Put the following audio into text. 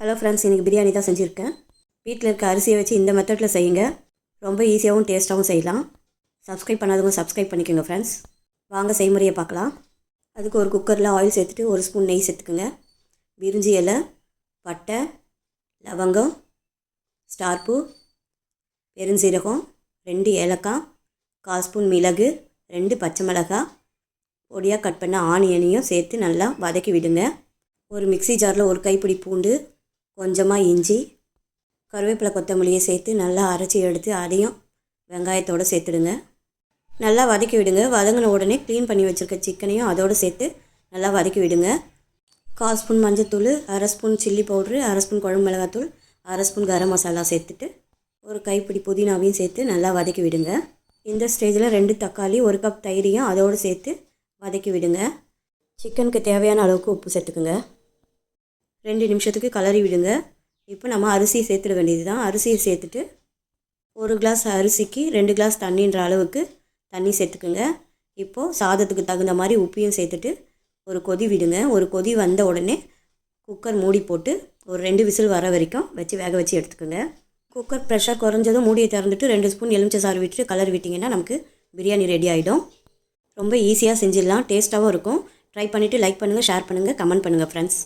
Hello friends, இன்றைக்கி பிரியாணி தான் செஞ்சுருக்கேன். வீட்டில் இருக்க அரிசியை வச்சு இந்த மெத்தடில் செய்யுங்க. ரொம்ப ஈஸியாகவும் டேஸ்ட்டாகவும் செய்யலாம். சப்ஸ்கிரைப் பண்ணாதவங்க சப்ஸ்கிரைப் பண்ணிக்கோங்க ஃப்ரெண்ட்ஸ். வாங்க செய்முறையை பார்க்கலாம். அதுக்கு ஒரு குக்கரில் ஆயில் சேர்த்துட்டு ஒரு ஸ்பூன் நெய் சேர்த்துக்குங்க. பிரிஞ்சி இலை, பட்டை, லவங்கம், ஸ்டார் பூ, பெருஞ்சீரகம், 2 ஏலக்காய், 1/4 ஸ்பூன் மிளகு, 2 பச்சை மிளகாய், பொடியாக கட் பண்ண ஆனியனையும் சேர்த்து நல்லா வதக்கி விடுங்க. ஒரு மிக்ஸி ஜாரில் ஒரு கைப்பிடி பூண்டு, கொஞ்சமாக இஞ்சி, கருவேப்பிலை, கொத்தமல்லியை சேர்த்து நல்லா அரைச்சி எடுத்து அதையும் வெங்காயத்தோடு சேர்த்துடுங்க. நல்லா வதக்கி விடுங்க. வதங்கின உடனே க்ளீன் பண்ணி வச்சுருக்க சிக்கனையும் அதோடு சேர்த்து நல்லா வதக்கி விடுங்க. 1/4 ஸ்பூன் மஞ்சத்தூள், 1/2 ஸ்பூன் சில்லி பவுட்ரு, 1/2 ஸ்பூன் குழம்பு மிளகாத்தூள், 1/2 ஸ்பூன் கரம் மசாலா சேர்த்துட்டு ஒரு கைப்பிடி புதினாவையும் சேர்த்து நல்லா வதக்கி விடுங்க. இந்த ஸ்டேஜில் 2 தக்காளி, 1 கப் தயிரையும் அதோடு சேர்த்து வதக்கி விடுங்க. சிக்கனுக்கு தேவையான அளவுக்கு உப்பு சேர்த்துக்குங்க. 2 நிமிஷத்துக்கு கலரி விடுங்க. இப்போ நம்ம அரிசியை சேர்த்துட வேண்டியது தான். அரிசியை சேர்த்துட்டு 1 கிளாஸ் அரிசிக்கு 2 கிளாஸ் தண்ணின்ற அளவுக்கு தண்ணி சேர்த்துக்குங்க. இப்போது சாதத்துக்கு தகுந்த மாதிரி உப்பையும் சேர்த்துட்டு ஒரு கொதி விடுங்க. ஒரு கொதி வந்த உடனே குக்கர் மூடி போட்டு ஒரு 2 விசில் வர வரைக்கும் வச்சு வேக வச்சு எடுத்துக்கோங்க. குக்கர் ப்ரெஷர் குறைஞ்சதும் மூடியை திறந்துட்டு 2 ஸ்பூன் எலுமிச்சை சாறு விட்டுட்டு கலர் விட்டிங்கன்னா நமக்கு பிரியாணி ரெடி ஆகிடும். ரொம்ப ஈஸியாக செஞ்சிடலாம். டேஸ்ட்டாகவும் இருக்கும். ட்ரை பண்ணிவிட்டு லைக் பண்ணுங்கள், ஷேர் பண்ணுங்கள், கமெண்ட் பண்ணுங்கள் ஃப்ரெண்ட்ஸ்.